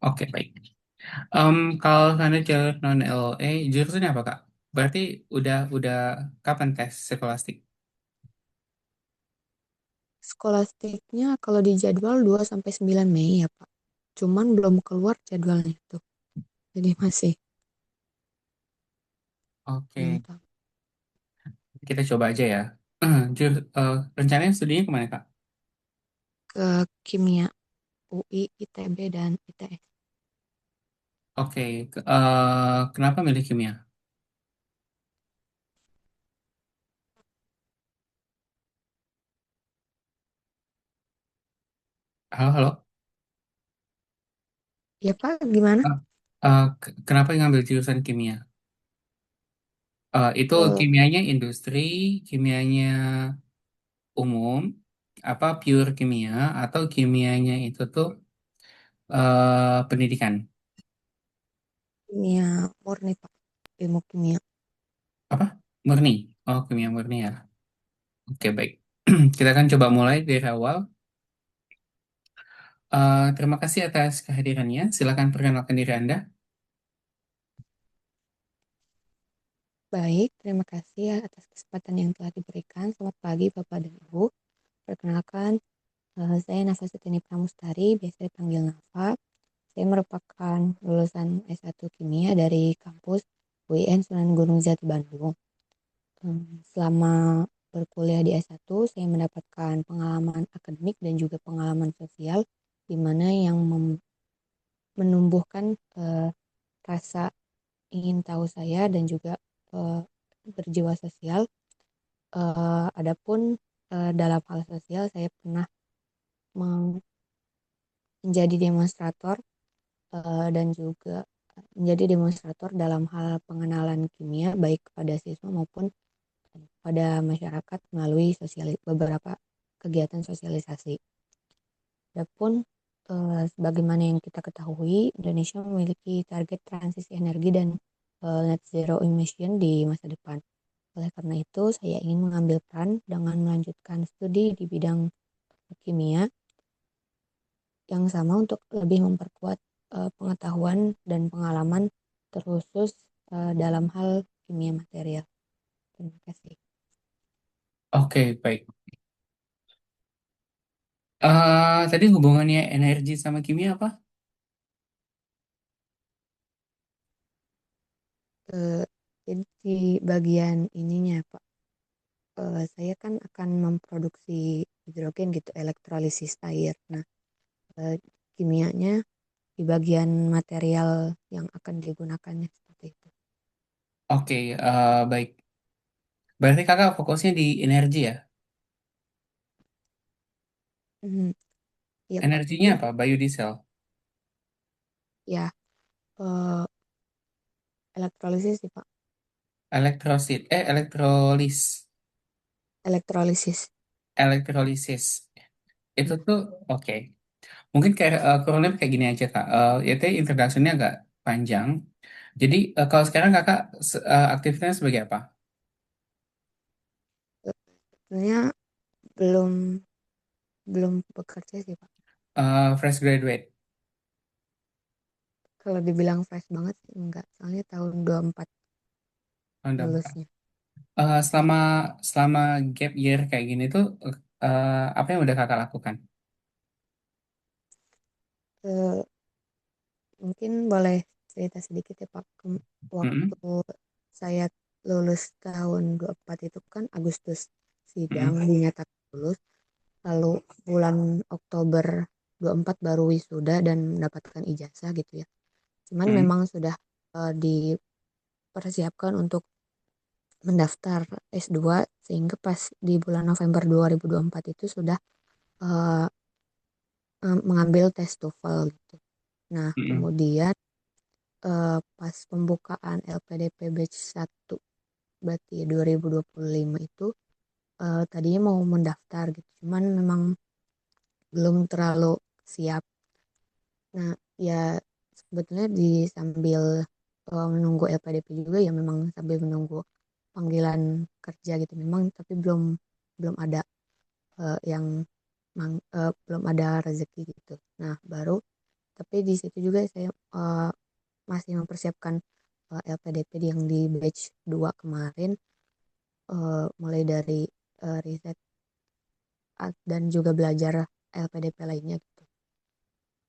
Oke, baik. Kalau Anda jalur non LLA, jurusannya apa, Kak? Berarti udah kapan tes skolastik? Skolastiknya kalau di jadwal 2 sampai 9 Mei ya Pak. Cuman belum keluar jadwalnya tuh. Jadi masih belum Oke, tahu. kita coba aja ya. Rencananya studinya kemana, Kak? Ke kimia UI, ITB, dan ITS. Oke, kenapa milih kimia? Halo, halo. Ya Pak, gimana? Eh, kenapa ngambil jurusan kimia? Itu Eh, kimianya industri, kimianya umum, apa pure kimia, atau kimianya itu tuh pendidikan? Kimia murni Pak. Ilmu kimia. Apa? Murni. Oh, kimia murni ya. Oke, baik. Kita akan coba mulai dari awal. Terima kasih atas kehadirannya. Silakan perkenalkan diri Anda. Baik, terima kasih ya atas kesempatan yang telah diberikan. Selamat pagi Bapak dan Ibu. Perkenalkan, saya Nafa Sutini Pramustari, biasa dipanggil Nafa. Saya merupakan lulusan S1 Kimia dari kampus UIN Sunan Gunung Jati Bandung. Selama berkuliah di S1, saya mendapatkan pengalaman akademik dan juga pengalaman sosial, di mana yang menumbuhkan rasa ingin tahu saya dan juga eh, berjiwa sosial. Adapun dalam hal sosial, saya pernah menjadi demonstrator dan juga menjadi demonstrator dalam hal pengenalan kimia baik kepada siswa maupun pada masyarakat melalui beberapa kegiatan sosialisasi. Adapun sebagaimana yang kita ketahui, Indonesia memiliki target transisi energi dan net zero emission di masa depan. Oleh karena itu, saya ingin mengambil peran dengan melanjutkan studi di bidang kimia yang sama untuk lebih memperkuat pengetahuan dan pengalaman terkhusus dalam hal kimia material. Terima kasih. Oke, baik. Tadi hubungannya energi sama kimia apa? Eh, jadi di bagian ininya Pak, saya kan akan memproduksi hidrogen gitu, elektrolisis air. Nah, eh, kimianya di bagian material yang akan digunakannya seperti itu. Oke, baik. Berarti kakak fokusnya di energi ya? Hmm, iya Pak, Energinya apa? Biodiesel, ya eh, elektrolisis sih Pak, elektrolis, elektrolisis. elektrolisis. Itu Ya. tuh oke. Mungkin kayak kurang lebih kayak gini aja kak. Itu introduction-nya agak panjang. Jadi kalau sekarang kakak aktivitasnya sebagai apa? Sebenarnya belum belum bekerja sih Pak. Fresh graduate. Kalau dibilang fresh banget sih enggak, soalnya tahun 24 Anda bukan. lulusnya. Selama selama gap year kayak gini tuh apa yang udah kakak lakukan? Eh, Mungkin boleh cerita sedikit ya Pak. Waktu Mm-mm, saya lulus tahun 24 itu kan Agustus sidang mm-mm, dinyatakan lulus. Lalu bulan Oktober 24 baru wisuda dan mendapatkan ijazah gitu ya. Cuman mm-mm, memang sudah dipersiapkan untuk mendaftar S2 sehingga pas di bulan November 2024 itu sudah eh, mengambil tes TOEFL gitu. Nah, mm-mm, kemudian pas pembukaan LPDP batch 1 berarti 2025 itu tadinya mau mendaftar gitu. Cuman memang belum terlalu siap. Nah, ya sebetulnya di sambil menunggu LPDP juga ya memang sambil menunggu panggilan kerja gitu. Memang tapi belum belum ada yang belum ada rezeki gitu. Nah, baru Tapi di situ juga saya masih mempersiapkan LPDP yang di batch 2 kemarin, mulai dari riset dan juga belajar LPDP lainnya gitu.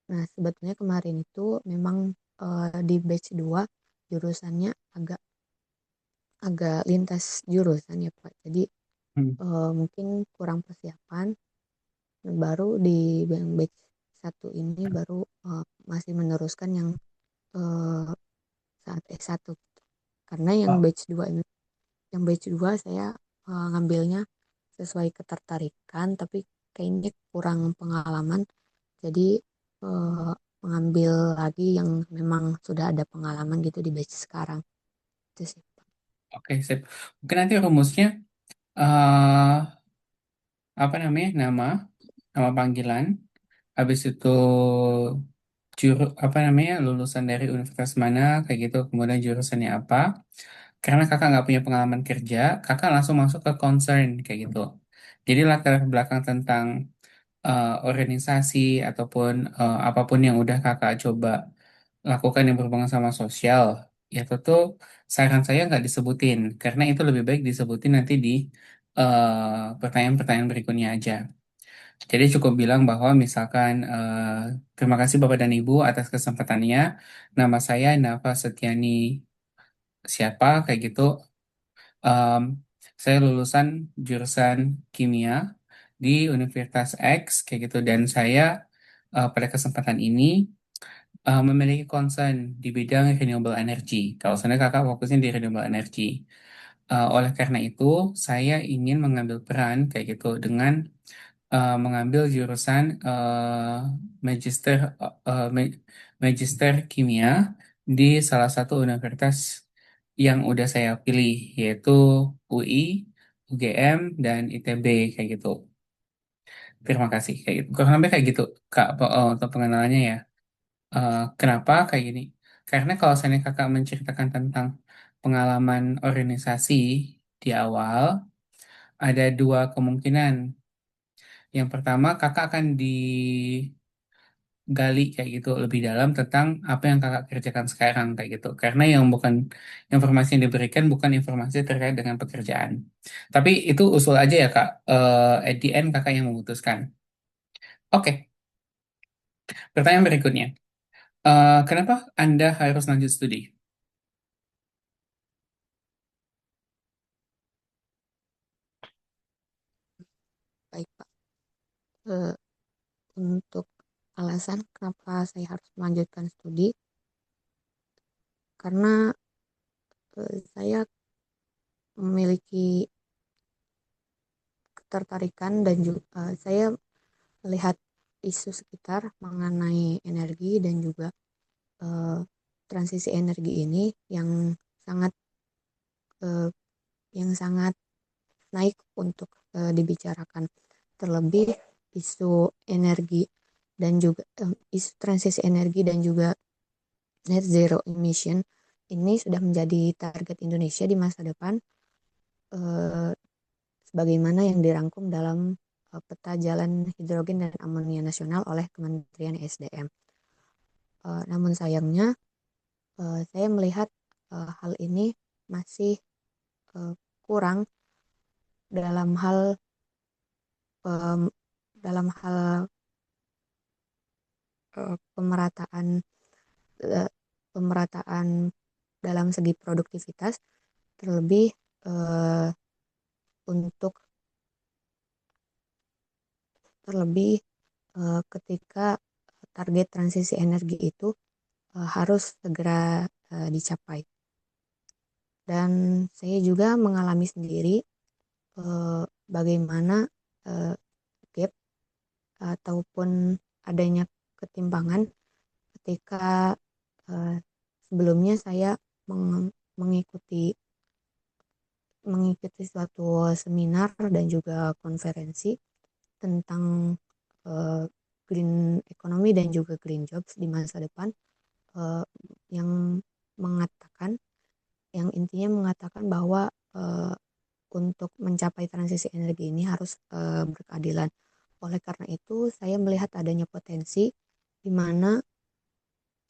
Nah, sebetulnya kemarin itu memang di batch 2 jurusannya agak agak lintas jurusan ya Pak. Jadi Hmm. mungkin kurang persiapan. Baru di yang batch satu ini baru masih meneruskan yang eh, saat S1 gitu. Karena Oh, yang batch 2 saya ngambilnya sesuai ketertarikan tapi kayaknya kurang pengalaman. Jadi eh, mengambil lagi yang memang sudah ada pengalaman gitu di batch sekarang. Itu sih, Pak. oke, sip. Mungkin nanti rumusnya eh apa namanya? Nama panggilan. Habis itu apa namanya? Lulusan dari universitas mana, kayak gitu. Kemudian jurusannya apa? Karena kakak nggak punya pengalaman kerja, kakak langsung masuk ke concern kayak gitu. Jadi latar belakang tentang organisasi ataupun apapun yang udah kakak coba lakukan yang berhubungan sama sosial, ya tentu saran saya nggak disebutin, karena itu lebih baik disebutin nanti di pertanyaan-pertanyaan berikutnya aja. Jadi cukup bilang bahwa misalkan terima kasih Bapak dan Ibu atas kesempatannya. Nama saya Nafa Setiani siapa kayak gitu. Em, saya lulusan jurusan kimia di Universitas X kayak gitu, dan saya pada kesempatan ini memiliki concern di bidang renewable energy. Kalau sana kakak fokusnya di renewable energy. Oleh karena itu, saya ingin mengambil peran kayak gitu dengan mengambil jurusan magister magister kimia di salah satu universitas yang udah saya pilih, yaitu UI, UGM, dan ITB kayak gitu. Terima kasih kayak gitu. Kurang lebih kayak gitu Kak, untuk pengenalannya ya. Kenapa kayak gini? Karena kalau saya kakak menceritakan tentang pengalaman organisasi di awal, ada dua kemungkinan. Yang pertama, kakak akan digali kayak gitu lebih dalam tentang apa yang kakak kerjakan sekarang kayak gitu. Karena yang bukan informasi yang diberikan bukan informasi terkait dengan pekerjaan. Tapi itu usul aja ya kak. At the end kakak yang memutuskan. Oke, pertanyaan berikutnya. Kenapa Anda harus lanjut studi? Baik, Pak. Eh, untuk alasan kenapa saya harus melanjutkan studi, karena saya memiliki ketertarikan dan juga saya melihat isu sekitar mengenai energi dan juga eh, transisi energi ini yang sangat eh, yang sangat naik untuk dibicarakan, terlebih isu energi dan juga isu transisi energi dan juga net zero emission ini sudah menjadi target Indonesia di masa depan, eh, sebagaimana yang dirangkum dalam peta jalan hidrogen dan amonia nasional oleh Kementerian SDM. Namun sayangnya saya melihat hal ini masih eh, kurang dalam hal em, dalam hal pemerataan eh, pemerataan dalam segi produktivitas, terlebih eh, untuk terlebih ketika target transisi energi itu harus segera dicapai. Dan saya juga mengalami sendiri bagaimana eh, gap ataupun adanya ketimpangan ketika eh, sebelumnya saya mengikuti mengikuti suatu seminar dan juga konferensi tentang eh, green economy dan juga green jobs di masa depan, eh, yang mengatakan yang intinya mengatakan bahwa eh, untuk mencapai transisi energi ini harus berkeadilan. Oleh karena itu, saya melihat adanya potensi di mana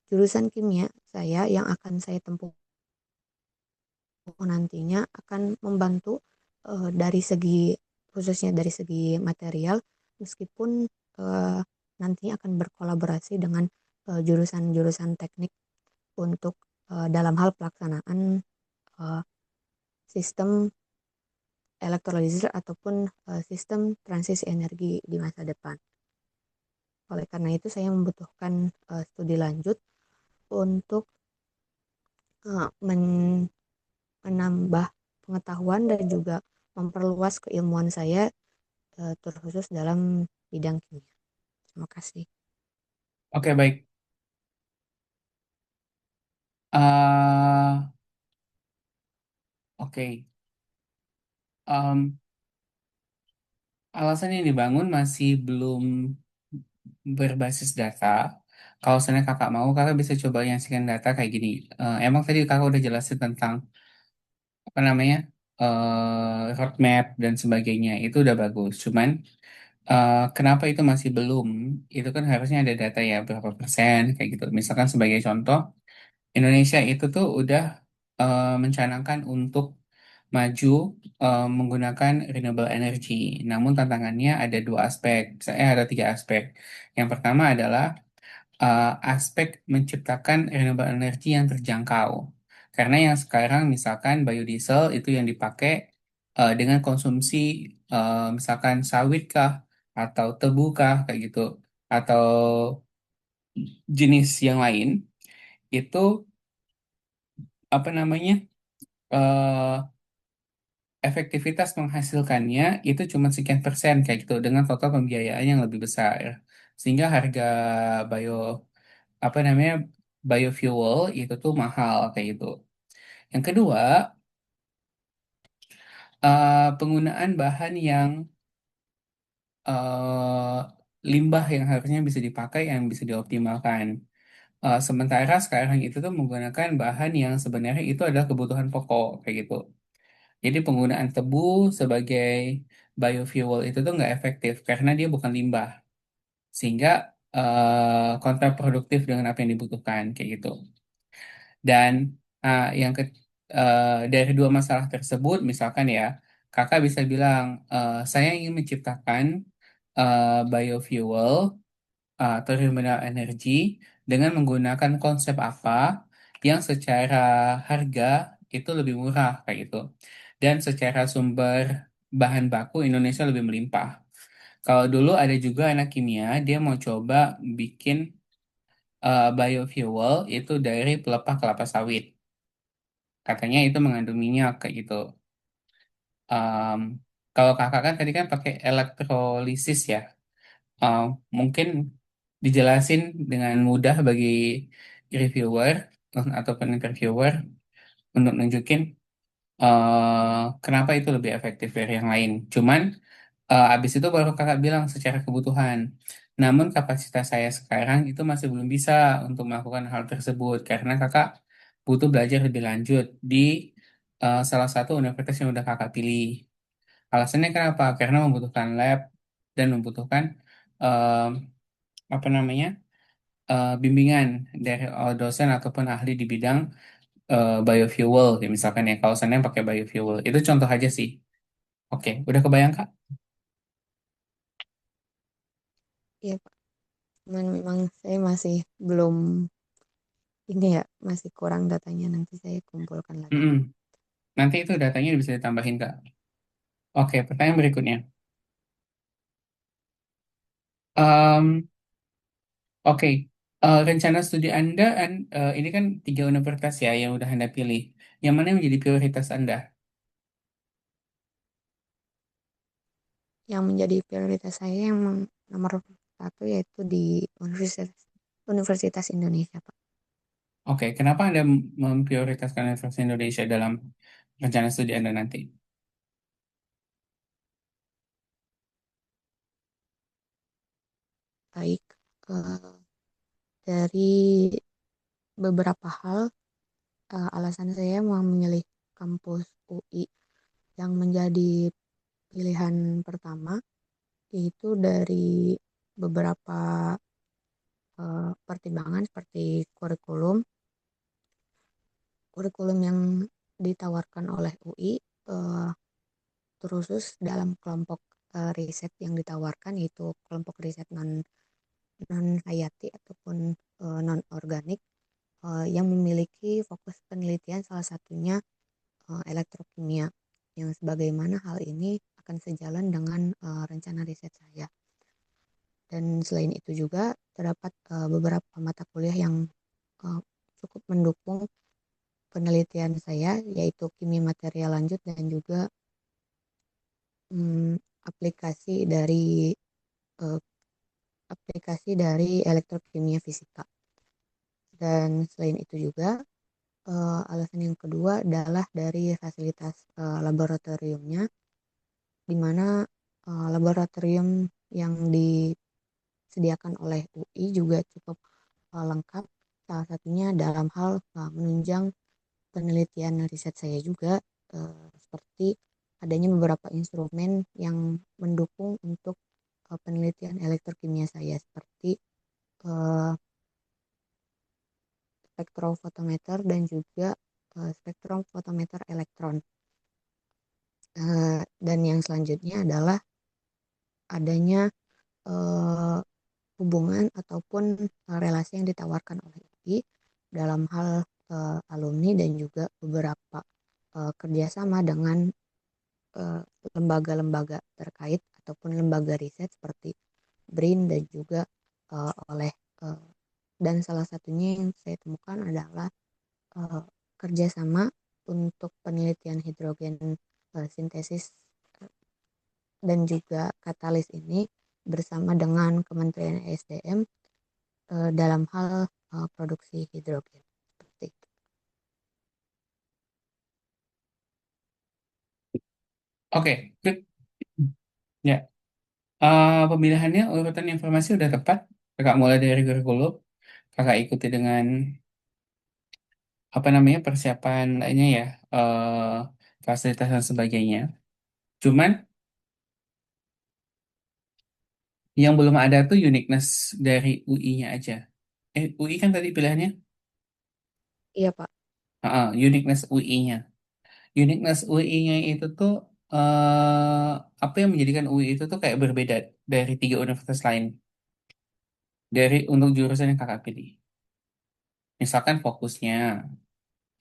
jurusan kimia saya yang akan saya tempuh nantinya akan membantu dari segi khususnya dari segi material meskipun eh, nantinya akan berkolaborasi dengan jurusan-jurusan teknik untuk dalam hal pelaksanaan eh, sistem elektrolisis ataupun sistem transisi energi di masa depan. Oleh karena itu saya membutuhkan studi lanjut untuk menambah pengetahuan dan juga memperluas keilmuan saya terkhusus dalam bidang kimia. Terima kasih. Oke, baik. eh oke. Em, Alasan yang dibangun masih belum berbasis data. Kalau seandainya kakak mau, kakak bisa coba nyaksikan data kayak gini. Emang tadi kakak udah jelasin tentang apa namanya roadmap dan sebagainya. Itu udah bagus. Cuman kenapa itu masih belum? Itu kan harusnya ada data ya berapa persen kayak gitu. Misalkan sebagai contoh, Indonesia itu tuh udah mencanangkan untuk maju menggunakan renewable energy. Namun tantangannya ada dua aspek, saya ada tiga aspek. Yang pertama adalah aspek menciptakan renewable energy yang terjangkau. Karena yang sekarang misalkan biodiesel itu yang dipakai dengan konsumsi misalkan sawit kah atau tebu kah kayak gitu atau jenis yang lain itu apa namanya eh, efektivitas menghasilkannya itu cuma sekian persen kayak gitu dengan total pembiayaan yang lebih besar sehingga harga bio apa namanya biofuel itu tuh mahal kayak gitu. Yang kedua, penggunaan bahan yang eh, limbah yang harusnya bisa dipakai yang bisa dioptimalkan. Sementara sekarang itu tuh menggunakan bahan yang sebenarnya itu adalah kebutuhan pokok kayak gitu. Jadi penggunaan tebu sebagai biofuel itu tuh nggak efektif karena dia bukan limbah, sehingga kontraproduktif dengan apa yang dibutuhkan kayak gitu. Dan dari dua masalah tersebut, misalkan ya, kakak bisa bilang, saya ingin menciptakan biofuel atau renewable energy dengan menggunakan konsep apa yang secara harga itu lebih murah kayak gitu. Dan secara sumber bahan baku Indonesia lebih melimpah. Kalau dulu ada juga anak kimia, dia mau coba bikin biofuel itu dari pelepah kelapa sawit. Katanya itu mengandung minyak kayak gitu. Em, Kalau kakak kan tadi kan pakai elektrolisis ya. Em, Mungkin dijelasin dengan mudah bagi reviewer ataupun interviewer untuk nunjukin kenapa itu lebih efektif dari yang lain. Cuman abis itu baru kakak bilang secara kebutuhan. Namun kapasitas saya sekarang itu masih belum bisa untuk melakukan hal tersebut karena kakak butuh belajar lebih lanjut di salah satu universitas yang udah kakak pilih. Alasannya kenapa? Karena membutuhkan lab dan membutuhkan em, apa namanya bimbingan dari dosen ataupun ahli di bidang biofuel. Ya, misalkan ya kalau saya pakai biofuel itu contoh aja sih. Oke, udah kebayang Kak? Iya Pak, cuman memang saya masih belum ini ya, masih kurang datanya nanti saya kumpulkan lagi. Mm-mm. Nanti itu datanya bisa ditambahin Kak. Oke, pertanyaan berikutnya. Em, oke, rencana studi Anda ini kan tiga universitas ya yang udah Anda pilih. Yang mana yang menjadi prioritas Anda? Yang menjadi prioritas saya yang nomor satu yaitu di Universitas Universitas Indonesia Pak. Oke, kenapa Anda memprioritaskan Universitas Indonesia dalam rencana studi Anda nanti? Baik dari beberapa hal alasan saya mau memilih kampus UI yang menjadi pilihan pertama yaitu dari beberapa pertimbangan seperti kurikulum yang ditawarkan oleh UI, eh, terusus dalam kelompok riset yang ditawarkan, yaitu kelompok riset non hayati ataupun non organik, yang memiliki fokus penelitian salah satunya elektrokimia, yang sebagaimana hal ini akan sejalan dengan rencana riset saya. Dan selain itu juga terdapat beberapa mata kuliah yang uh, cukup mendukung penelitian saya, yaitu kimia material lanjut dan juga mm, aplikasi dari uh, aplikasi dari elektrokimia fisika. Dan selain itu juga alasan yang kedua adalah dari fasilitas laboratoriumnya, di mana laboratorium yang disediakan oleh UI juga cukup lengkap. Salah satunya dalam hal menunjang penelitian riset saya juga, seperti adanya beberapa instrumen yang mendukung untuk penelitian elektrokimia saya, seperti eh, spektrofotometer dan juga spektrofotometer elektron. Dan yang selanjutnya adalah adanya eh, hubungan ataupun relasi yang ditawarkan oleh UI dalam hal alumni dan juga beberapa kerjasama dengan eh, lembaga-lembaga terkait ataupun lembaga riset seperti BRIN dan juga oleh eh, dan salah satunya yang saya temukan adalah eh, kerjasama untuk penelitian hidrogen sintesis dan juga katalis ini bersama dengan Kementerian ESDM dalam hal produksi hidrogen seperti itu. Oke, good. Ya, pemilihannya urutan informasi udah tepat. Kakak mulai dari kurikulum, kakak ikuti dengan apa namanya persiapan lainnya ya, fasilitas dan sebagainya. Cuman yang belum ada tuh uniqueness dari UI-nya aja. UI kan tadi pilihannya. Iya Pak. Uniqueness UI-nya. Uniqueness UI-nya itu tuh apa yang menjadikan UI itu tuh kayak berbeda dari tiga universitas lain dari untuk jurusan yang kakak pilih. Misalkan fokusnya,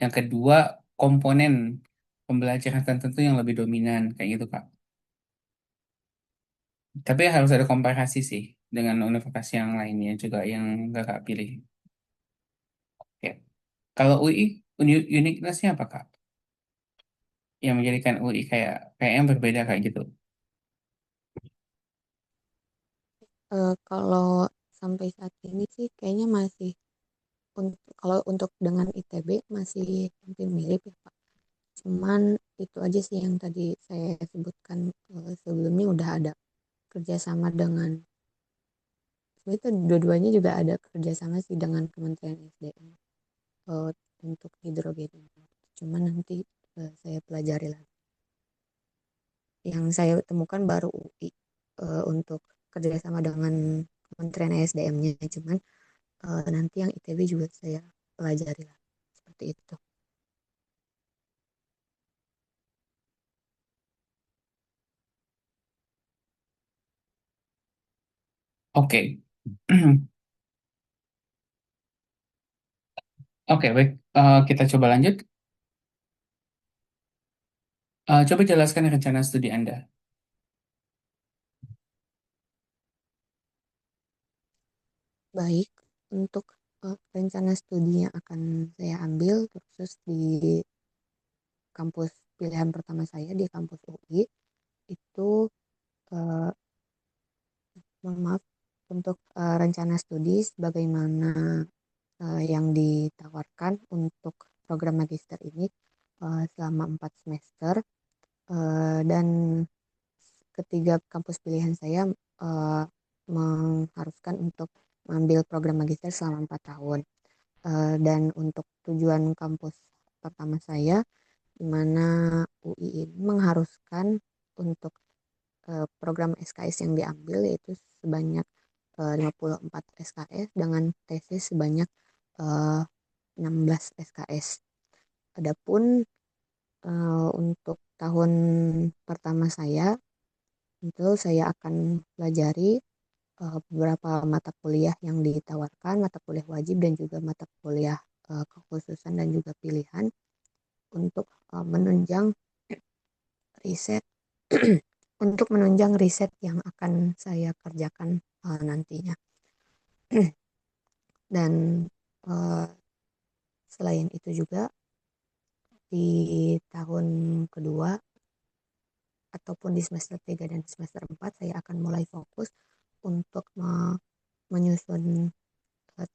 yang kedua komponen pembelajaran tertentu yang lebih dominan kayak gitu Kak. Tapi harus ada komparasi sih dengan universitas yang lainnya juga yang kakak pilih. Ya. Kalau UI uniqueness-nya apa Kak? Yang menjadikan UI kayak yang berbeda kayak gitu. Kalau sampai saat ini sih kayaknya masih kalau untuk dengan ITB masih hampir mirip ya Pak. Cuman itu aja sih yang tadi saya sebutkan sebelumnya, udah ada kerjasama dengan, itu dua-duanya juga ada kerjasama sih dengan Kementerian SDM eh, untuk hidrogen ini. Cuman nanti saya pelajari lagi. Yang saya temukan baru UI untuk kerjasama dengan Kementerian SDM-nya. Cuman nanti yang ITB juga saya pelajari lah. Seperti itu. Oke. Oke, baik. Kita coba lanjut. Coba jelaskan rencana studi Anda. Baik, untuk rencana studi yang akan saya ambil khusus di kampus pilihan pertama saya di kampus UI itu, eh, mohon maaf, untuk rencana studi sebagaimana yang ditawarkan untuk program magister ini selama 4 semester, dan ketiga kampus pilihan saya eh, mengharuskan untuk mengambil program magister selama 4 tahun. Dan untuk tujuan kampus pertama saya, di mana UI ini mengharuskan untuk program SKS yang diambil yaitu sebanyak 54 SKS dengan tesis sebanyak eh, 16 SKS. Adapun untuk tahun pertama saya, itu saya akan pelajari beberapa mata kuliah yang ditawarkan, mata kuliah wajib dan juga mata kuliah kekhususan dan juga pilihan untuk menunjang riset untuk menunjang riset yang akan saya kerjakan nantinya. Dan eh, selain itu juga di tahun kedua ataupun di semester 3 dan semester 4 saya akan mulai fokus untuk menyusun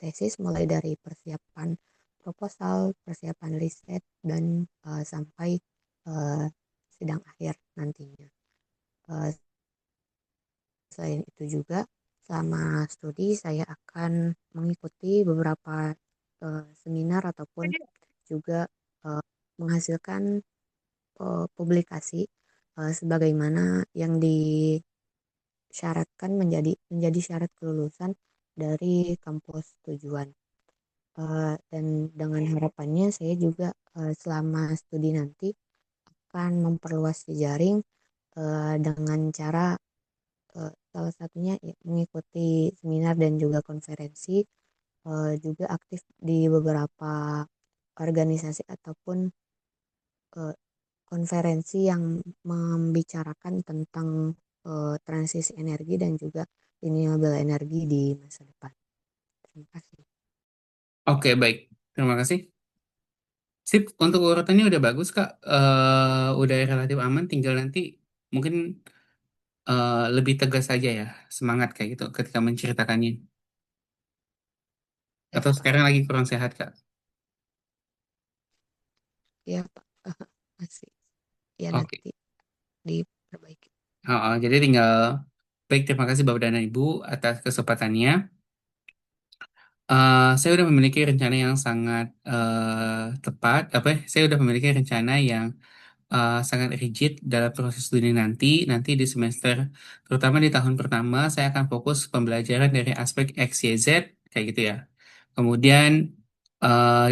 tesis mulai dari persiapan proposal, persiapan riset dan sampai eh, sidang akhir nantinya. Eh, Selain itu juga selama studi saya akan mengikuti beberapa seminar ataupun juga eh, menghasilkan publikasi sebagaimana yang disyaratkan menjadi syarat kelulusan dari kampus tujuan. Dan dengan harapannya saya juga selama studi nanti akan memperluas jejaring dengan cara salah satunya ya, mengikuti seminar dan juga konferensi, juga aktif di beberapa organisasi ataupun eh, konferensi yang membicarakan tentang transisi energi dan juga renewable energi di masa depan. Terima kasih. Oke, baik. Terima kasih. Sip, untuk urutannya udah bagus, Kak. Udah relatif aman, tinggal nanti mungkin lebih tegas saja ya, semangat kayak gitu ketika menceritakannya. Ya Atau Pak, sekarang lagi kurang sehat, Kak? ya Pak, masih ya Oke. nanti diperbaiki. Jadi tinggal, baik, terima kasih Bapak dan Ibu atas kesempatannya. Saya udah memiliki rencana yang sangat tepat, apa ya, saya udah memiliki rencana yang sangat rigid dalam proses studi nanti. Nanti di semester, terutama di tahun pertama, saya akan fokus pembelajaran dari aspek X, Y, Z, kayak gitu ya. Kemudian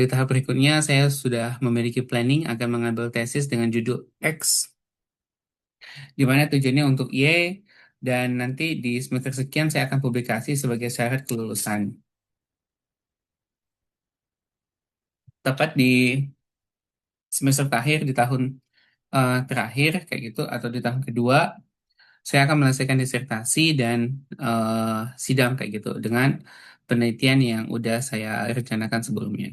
di tahap berikutnya, saya sudah memiliki planning akan mengambil tesis dengan judul X, di mana tujuannya untuk Y, dan nanti di semester sekian saya akan publikasi sebagai syarat kelulusan. Tepat di semester terakhir, di tahun terakhir, kayak gitu, atau di tahun kedua, saya akan menyelesaikan disertasi dan sidang kayak gitu dengan penelitian yang udah saya rencanakan sebelumnya.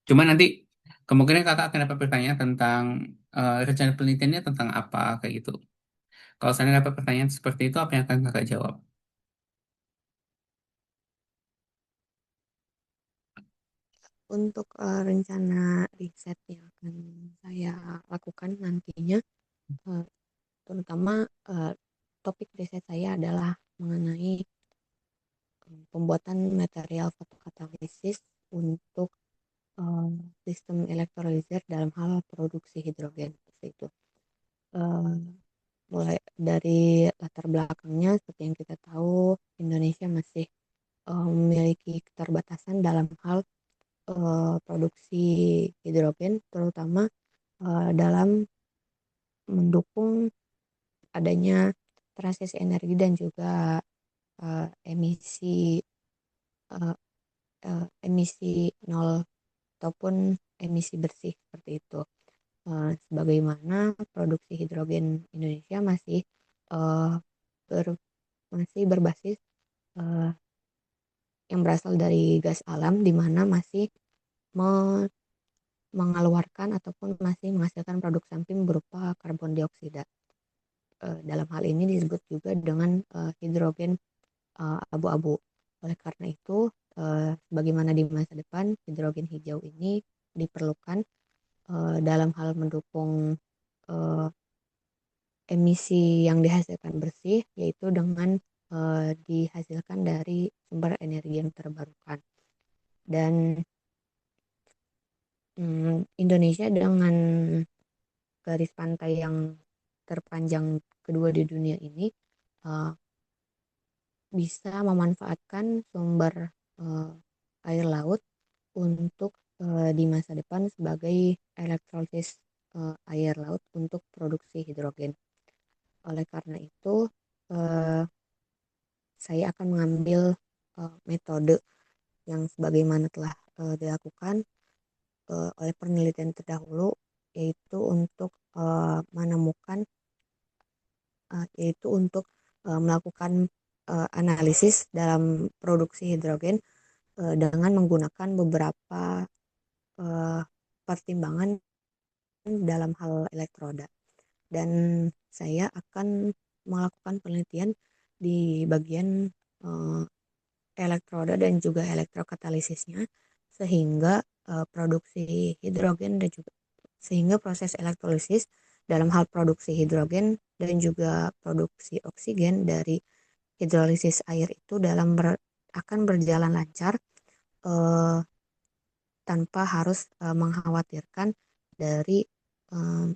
Cuma nanti kemungkinan kakak akan dapat pertanyaan tentang rencana penelitiannya tentang apa kayak gitu. Kalau saya dapat pertanyaan seperti itu, apa yang akan kakak jawab? Untuk rencana riset yang akan saya lakukan nantinya, eh, terutama eh, topik riset saya adalah mengenai pembuatan material fotokatalisis untuk eh, sistem elektrolyzer dalam hal produksi hidrogen seperti itu. Eh, Mulai dari latar belakangnya, seperti yang kita tahu, Indonesia masih memiliki keterbatasan dalam hal produksi hidrogen, terutama dalam mendukung adanya transisi energi dan juga emisi eh, emisi nol ataupun emisi bersih seperti itu. Sebagaimana produksi hidrogen Indonesia eh, ber- masih berbasis eh, yang berasal dari gas alam, di mana masih me- mengeluarkan ataupun masih menghasilkan produk samping berupa karbon dioksida. Dalam hal ini disebut juga dengan hidrogen abu-abu. Oleh karena itu, bagaimana di masa depan hidrogen hijau ini diperlukan dalam hal mendukung eh, emisi yang dihasilkan bersih, yaitu dengan dihasilkan dari sumber energi yang terbarukan. Dan Indonesia dengan garis pantai yang terpanjang kedua di dunia ini, eh, bisa memanfaatkan sumber eh, air laut untuk di masa depan sebagai elektrolisis air laut untuk produksi hidrogen. Oleh karena itu, eh, saya akan mengambil metode yang sebagaimana telah dilakukan oleh penelitian terdahulu, yaitu untuk menemukan, yaitu untuk melakukan analisis dalam produksi hidrogen dengan menggunakan beberapa eh, pertimbangan dalam hal elektroda. Dan saya akan melakukan penelitian di bagian eh, elektroda dan juga elektrokatalisisnya, sehingga produksi hidrogen dan juga sehingga proses elektrolisis dalam hal produksi hidrogen dan juga produksi oksigen dari hidrolisis air itu akan berjalan lancar eh, tanpa harus mengkhawatirkan dari eh,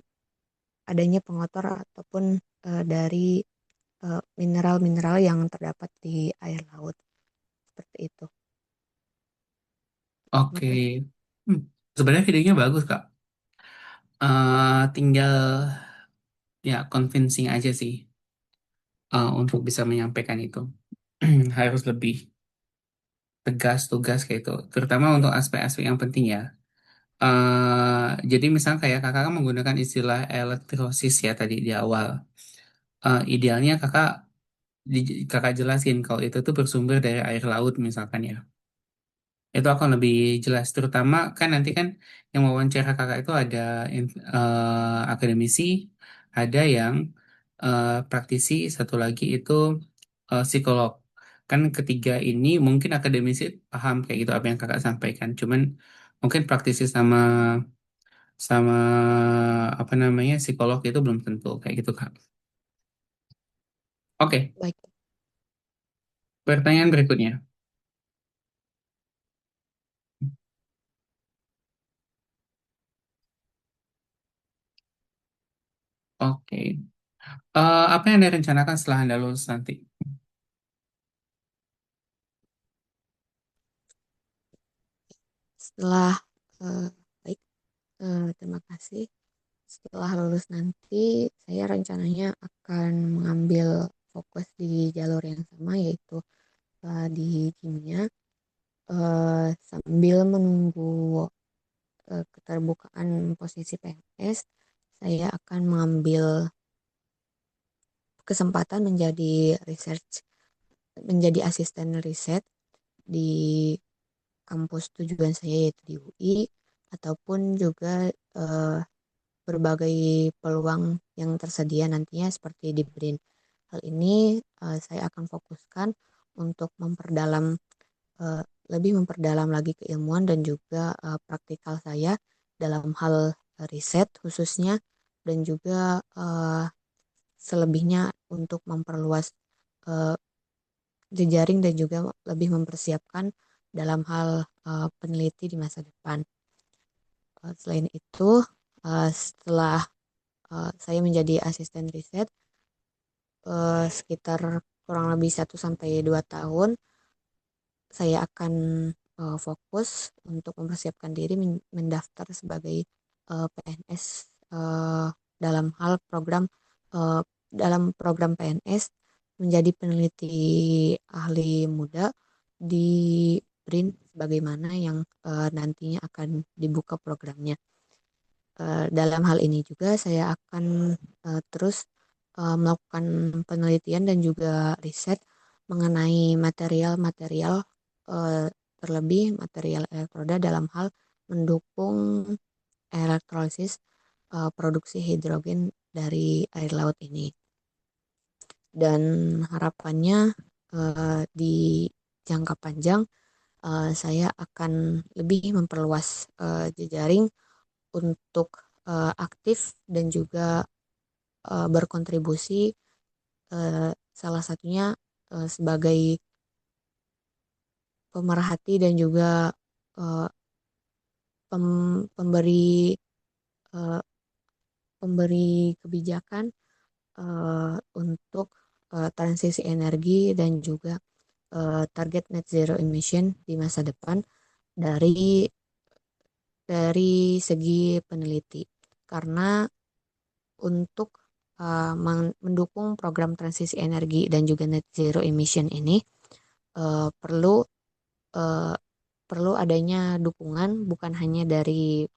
adanya pengotor ataupun dari mineral-mineral yang terdapat di air laut seperti itu. Oke. Oke, Hmm. Sebenarnya videonya bagus, Kak. Tinggal ya convincing aja sih untuk bisa menyampaikan itu. Harus lebih tegas tugas kayak itu, terutama untuk aspek-aspek yang penting ya. Jadi misalnya kayak kakak kan menggunakan istilah elektrosis ya tadi di awal. Idealnya kakak jelasin kalau itu tuh bersumber dari air laut misalkan ya. Itu akan lebih jelas. Terutama kan nanti kan yang wawancara kakak itu ada akademisi, ada yang praktisi, satu lagi itu psikolog. Kan ketiga ini mungkin akademisi paham kayak gitu apa yang kakak sampaikan. Cuman mungkin praktisi sama sama apa namanya psikolog itu belum tentu kayak gitu kak. Oke, baik. pertanyaan berikutnya. Oke. Apa yang Anda rencanakan setelah Anda lulus nanti? Setelah baik, terima kasih. Setelah lulus nanti, saya rencananya akan mengambil fokus di jalur yang sama, yaitu di kimia, sambil menunggu keterbukaan posisi PNS. Saya akan mengambil kesempatan menjadi asisten riset di kampus tujuan saya, yaitu di UI, ataupun juga eh, berbagai peluang yang tersedia nantinya seperti di BRIN. Hal ini saya akan fokuskan untuk eh, lebih memperdalam lagi keilmuan dan juga praktikal saya dalam hal riset khususnya, dan juga selebihnya untuk memperluas eh, jejaring dan juga lebih mempersiapkan dalam hal peneliti di masa depan. Selain itu, setelah saya menjadi asisten riset sekitar kurang lebih 1 sampai 2 tahun, saya akan fokus untuk mempersiapkan diri mendaftar sebagai PNS dalam hal eh, program PNS menjadi peneliti ahli muda di BRIN, sebagaimana yang nantinya akan dibuka programnya. Dalam hal ini juga saya akan terus melakukan penelitian dan juga riset mengenai material-material, eh, terlebih material elektroda dalam hal mendukung elektrolisis produksi hidrogen dari air laut ini. Dan harapannya di jangka panjang saya akan lebih memperluas jejaring untuk aktif dan juga berkontribusi, salah satunya sebagai pemerhati dan juga eh, pemberi eh, pemberi kebijakan untuk transisi energi dan juga target net zero emission di masa depan dari segi peneliti. Karena untuk mendukung program transisi energi dan juga net zero emission ini eh, perlu eh, perlu adanya dukungan bukan hanya dari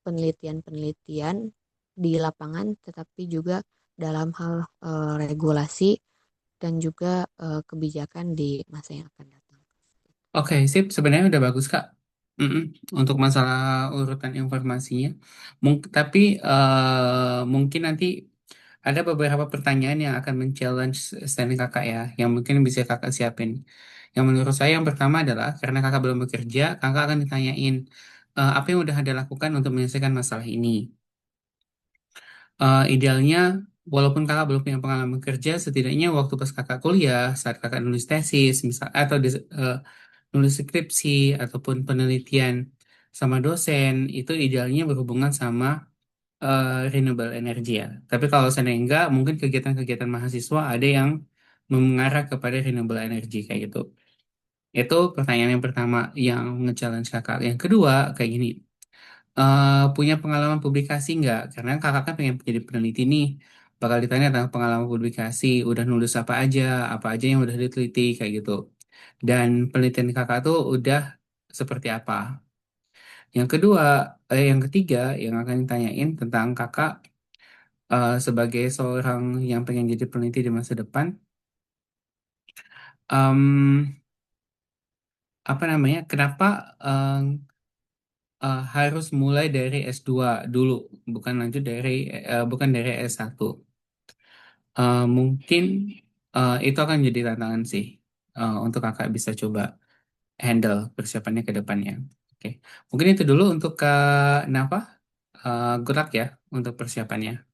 penelitian-penelitian di lapangan, tetapi juga dalam hal regulasi dan juga kebijakan di masa yang akan datang. Oke, sip. Sebenarnya udah bagus, Kak. Mm-mm. Untuk masalah urutan informasinya. Tapi mungkin nanti ada beberapa pertanyaan yang akan men-challenge standing kakak ya, yang mungkin bisa kakak siapin. Yang menurut saya yang pertama adalah, karena kakak belum bekerja, kakak akan ditanyain, apa yang udah ada lakukan untuk menyelesaikan masalah ini. Idealnya, walaupun kakak belum punya pengalaman kerja, setidaknya waktu pas kakak kuliah, saat kakak nulis tesis, misal atau nulis skripsi ataupun penelitian sama dosen, itu idealnya berhubungan sama renewable energy ya. Tapi kalau seandainya enggak, mungkin kegiatan-kegiatan mahasiswa ada yang mengarah kepada renewable energy kayak gitu. Itu pertanyaan yang pertama yang nge-challenge kakak. Yang kedua, kayak gini. Punya pengalaman publikasi nggak? Karena kakak kan pengen jadi peneliti nih. Bakal ditanya tentang pengalaman publikasi, udah nulis apa aja yang udah diteliti kayak gitu. Dan penelitian kakak tuh udah seperti apa? Yang ketiga yang akan ditanyain tentang kakak sebagai seorang yang pengen jadi peneliti di masa depan, em, apa namanya? Kenapa em, harus mulai dari S2 dulu, bukan dari S1? Mungkin itu akan jadi tantangan sih untuk kakak bisa coba handle persiapannya ke depannya. Oke, mungkin itu dulu untuk Kak Nafa. Good luck ya untuk persiapannya.